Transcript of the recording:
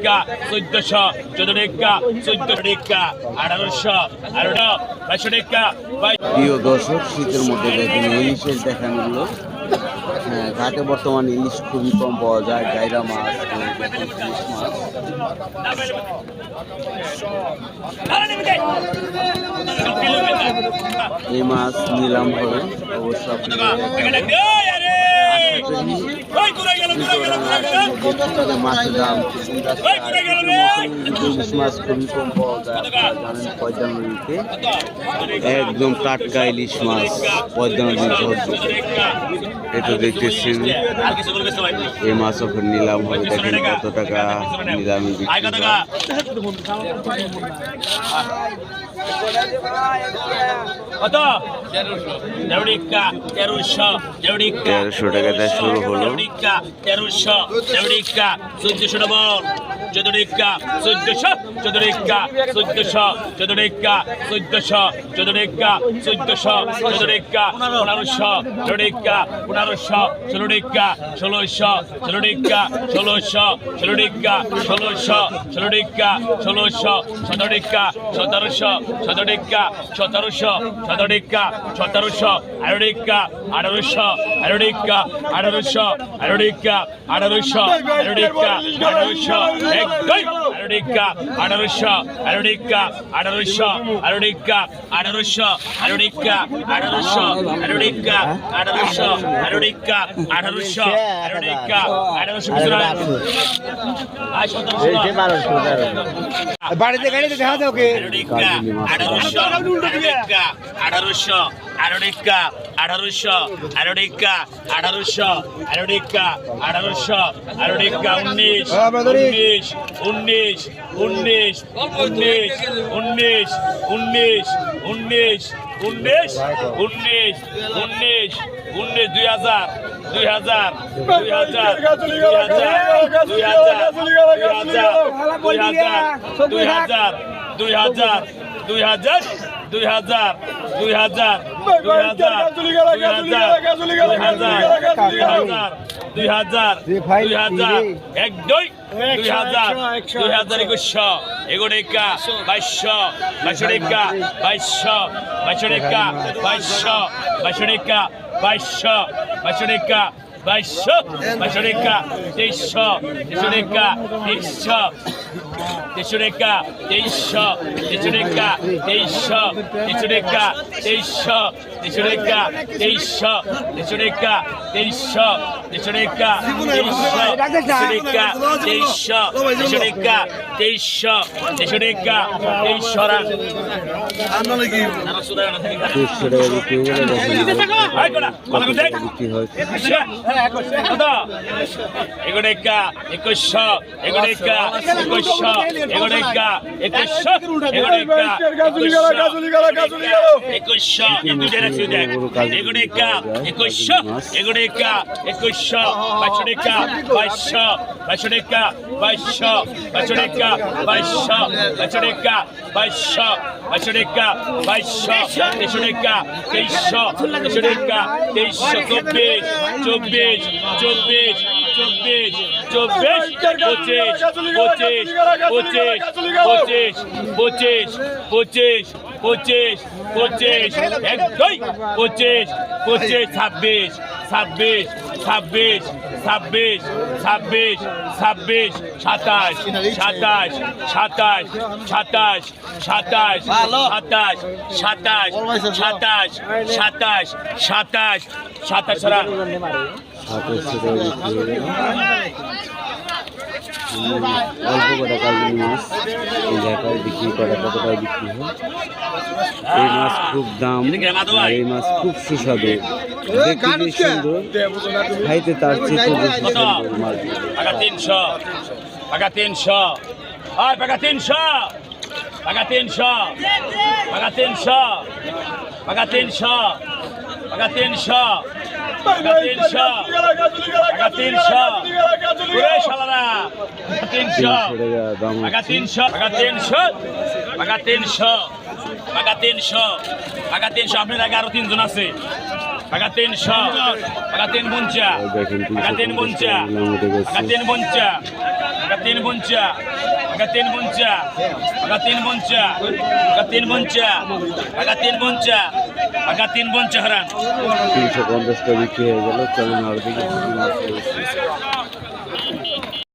1400 প্রিয় দর্শক, শীতের মধ্যে দেখেন ইলিশের দেখা মিলল। হ্যাঁ, ঘাটে বর্তমানে ইলিশ খুবই কম পাওয়া যায়। গাইরা মাছ, ইলিশ মাছ। এই মাছ নিলাম হবে অবশ্য মাছের দাম ইলিশ মাছ খুবই কম পাওয়া যায়। জানেন পয়দা নদীতে একদম টাটকা ইলিশ মাছ পয়দা নদীর ধরছে। এটা দেখতেছেন এই মাছ ওখানে নিলাম হবে। দেখেন কত টাকা নিলামে বিক্রি হয়। তেরোশো টাকাতে শুরু হলো। 1400 double 1400 1400 1400 1400 1400 1400 1400 1400 1500 1400 1500 1400 1600 1400 1600 1400 1600 1400 1600 1700 1700 1700 1700 1700 1700 1800 1800 1800 1800 1800 1800 1800 1800 Aronica, 1800, Aronica, 1800, Aronica, 1800, Aronica, 1800, Aronica, 1800, Aronica, 1800, Aronica, 1800, বাড়িতে গাড়িতে দেখা দাও কে Aronica, 1800, Aronica, 1800, Aronica, 1800, Aronica, 1800, Aronica, 1800, Aronica, 19, 19, 19, 19, 19, 19, 19, 19, 19, 19, 19, 2000, 2000, 2000, 2000, 2000, 2000, 2000, 2000, এগোরেকা 2200 2200 2200 2200 2200 2200 2200 2200 2200 2300 2300 2300 2300 2300 2300 2300 2300 2300 2300 2300 এগোরেকা 2100 এগোরেকা 2100 এগোরেকা 2100 এগোরেকা 2100 এগোরেকা 2100 এগোরেকা 2100 বাছরেকা 2200 বাছরেকা 2200 বাছরেকা 2200 বাছরেকা 2200 বাছরেকা 2200 তেছরেকা 2300 তেছরেকা 2324 24 24 24 অল্প কটা কাজী মাছ এই জায়গায় বিক্রি করা কত টাকা বিক্রি হয়। এই মাছ খুব দাম আর এই মাছ খুব সুস্বাদু, দেখতে বেশ সুন্দর, খাইতে তার চেয়ে বেশি সুন্দর মাছ। 300 টাকা 300 টাকা 300 টাকা 300 টাকা 300 টাকা 300 টাকা 300 টাকা 300 টাকা 300 ওরে শালারা 300 টাকা 300 টাকা 300 টাকা 300 টাকা 300 টাকা 300 আপনার আগে আরো 3 জন আছে। টাকা 300 টাকা 3 50 টাকা 3 50 টাকা 3 50 টাকা 3 পঞ্চা টাকা 3 পঞ্চা টাকা 3 পঞ্চা টাকা 3 পঞ্চা টাকা 3 পঞ্চা টাকা 3 পঞ্চা হারান 350 টাকা বিক্রি হয়ে গেল। চলুন আর দিকে